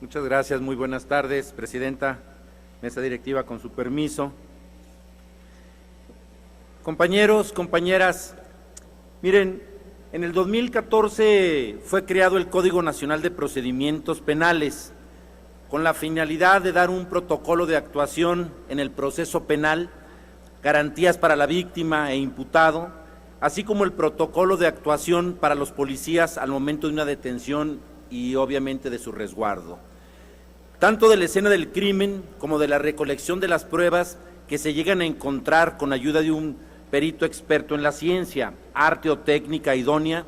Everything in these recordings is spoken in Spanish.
Muchas gracias, muy buenas tardes, Presidenta, mesa directiva, con su permiso. Compañeros, compañeras, miren, en el 2014 fue creado el Código Nacional de Procedimientos Penales con la finalidad de dar un protocolo de actuación en el proceso penal, garantías para la víctima e imputado, así como el protocolo de actuación para los policías al momento de una detención y obviamente de su resguardo, tanto de la escena del crimen como de la recolección de las pruebas que se llegan a encontrar con ayuda de un perito experto en la ciencia, arte o técnica idónea.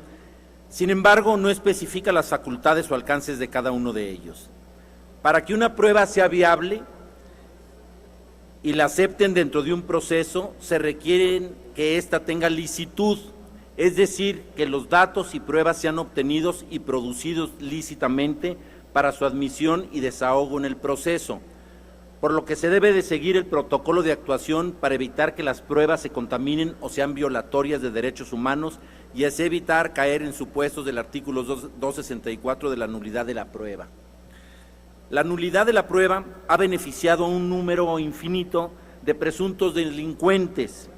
Sin embargo, no especifica las facultades o alcances de cada uno de ellos. Para que una prueba sea viable y la acepten dentro de un proceso, se requiere que ésta tenga licitud, es decir, que los datos y pruebas sean obtenidos y producidos lícitamente para su admisión y desahogo en el proceso, por lo que se debe de seguir el protocolo de actuación para evitar que las pruebas se contaminen o sean violatorias de derechos humanos y así evitar caer en supuestos del artículo 264 de la nulidad de la prueba. La nulidad de la prueba ha beneficiado a un número infinito de presuntos delincuentes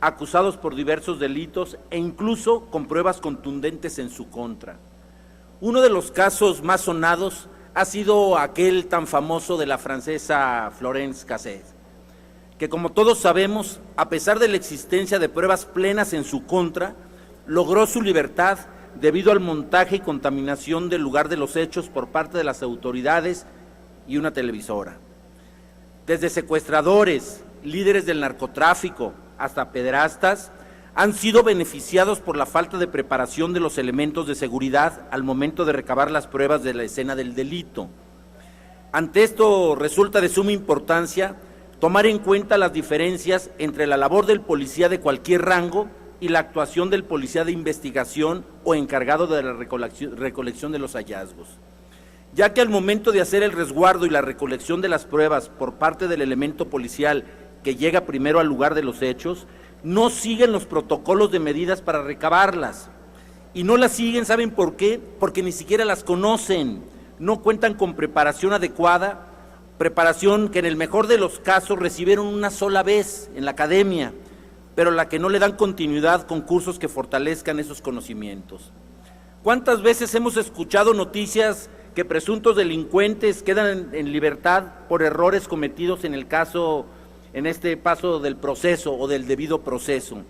acusados por diversos delitos e incluso con pruebas contundentes en su contra. Uno de los casos más sonados ha sido aquel tan famoso de la francesa Florence Cassez, que como todos sabemos, a pesar de la existencia de pruebas plenas en su contra, logró su libertad debido al montaje y contaminación del lugar de los hechos por parte de las autoridades y una televisora. Desde secuestradores, líderes del narcotráfico, hasta pederastas, han sido beneficiados por la falta de preparación de los elementos de seguridad al momento de recabar las pruebas de la escena del delito. Ante esto resulta de suma importancia tomar en cuenta las diferencias entre la labor del policía de cualquier rango y la actuación del policía de investigación o encargado de la recolección de los hallazgos, ya que al momento de hacer el resguardo y la recolección de las pruebas por parte del elemento policial que llega primero al lugar de los hechos, no siguen los protocolos de medidas para recabarlas. Y no las siguen, ¿saben por qué? Porque ni siquiera las conocen, no cuentan con preparación adecuada, preparación que en el mejor de los casos recibieron una sola vez en la academia, pero a la que no le dan continuidad con cursos que fortalezcan esos conocimientos. ¿Cuántas veces hemos escuchado noticias que presuntos delincuentes quedan en libertad por errores cometidos en el caso, en este paso del proceso o del debido proceso?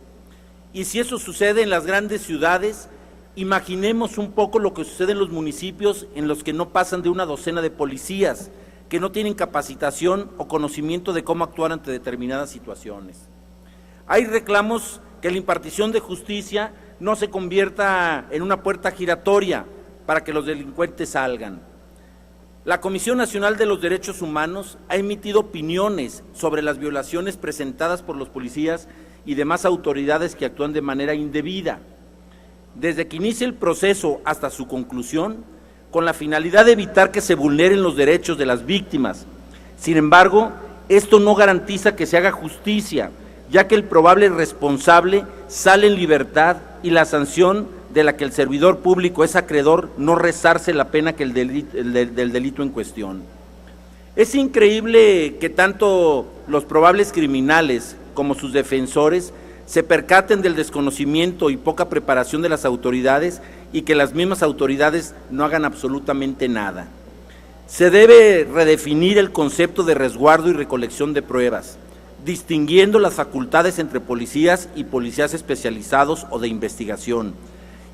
Y si eso sucede en las grandes ciudades, imaginemos un poco lo que sucede en los municipios en los que no pasan de una docena de policías, que no tienen capacitación o conocimiento de cómo actuar ante determinadas situaciones. Hay reclamos que la impartición de justicia no se convierta en una puerta giratoria para que los delincuentes salgan. La Comisión Nacional de los Derechos Humanos ha emitido opiniones sobre las violaciones presentadas por los policías y demás autoridades que actúan de manera indebida, desde que inicia el proceso hasta su conclusión, con la finalidad de evitar que se vulneren los derechos de las víctimas. Sin embargo, esto no garantiza que se haga justicia, ya que el probable responsable sale en libertad y la sanción de la que el servidor público es acreedor no resarce la pena que del delito en cuestión. Es increíble que tanto los probables criminales como sus defensores se percaten del desconocimiento y poca preparación de las autoridades y que las mismas autoridades no hagan absolutamente nada. Se debe redefinir el concepto de resguardo y recolección de pruebas, distinguiendo las facultades entre policías y policías especializados o de investigación.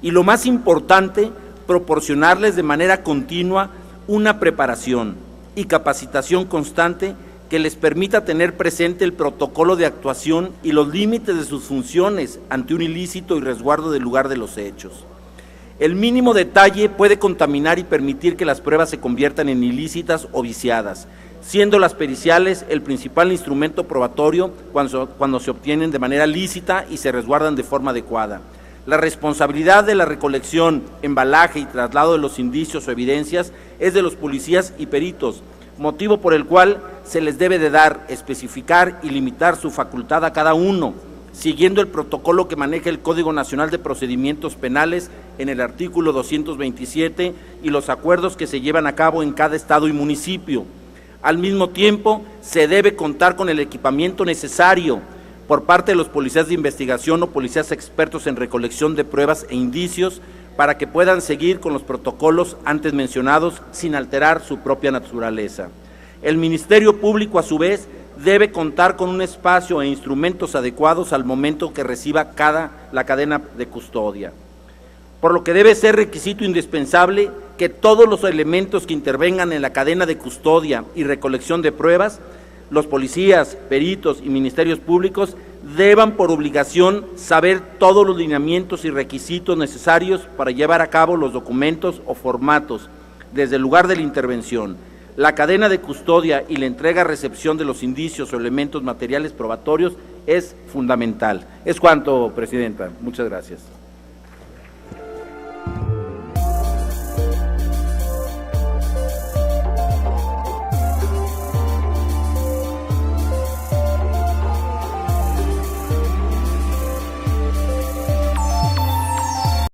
Y lo más importante, proporcionarles de manera continua una preparación y capacitación constante que les permita tener presente el protocolo de actuación y los límites de sus funciones ante un ilícito y resguardo del lugar de los hechos. El mínimo detalle puede contaminar y permitir que las pruebas se conviertan en ilícitas o viciadas, siendo las periciales el principal instrumento probatorio cuando se obtienen de manera lícita y se resguardan de forma adecuada. La responsabilidad de la recolección, embalaje y traslado de los indicios o evidencias es de los policías y peritos, motivo por el cual se les debe de dar, especificar y limitar su facultad a cada uno, siguiendo el protocolo que maneja el Código Nacional de Procedimientos Penales en el artículo 227 y los acuerdos que se llevan a cabo en cada estado y municipio. Al mismo tiempo, se debe contar con el equipamiento necesario por parte de los policías de investigación o policías expertos en recolección de pruebas e indicios para que puedan seguir con los protocolos antes mencionados sin alterar su propia naturaleza. El Ministerio Público, a su vez, debe contar con un espacio e instrumentos adecuados al momento que reciba la cadena de custodia, por lo que debe ser requisito indispensable que todos los elementos que intervengan en la cadena de custodia y recolección de pruebas, los policías, peritos y ministerios públicos, deban por obligación saber todos los lineamientos y requisitos necesarios para llevar a cabo los documentos o formatos desde el lugar de la intervención, la cadena de custodia y la entrega-recepción de los indicios o elementos materiales probatorios es fundamental. Es cuanto, Presidenta. Muchas gracias.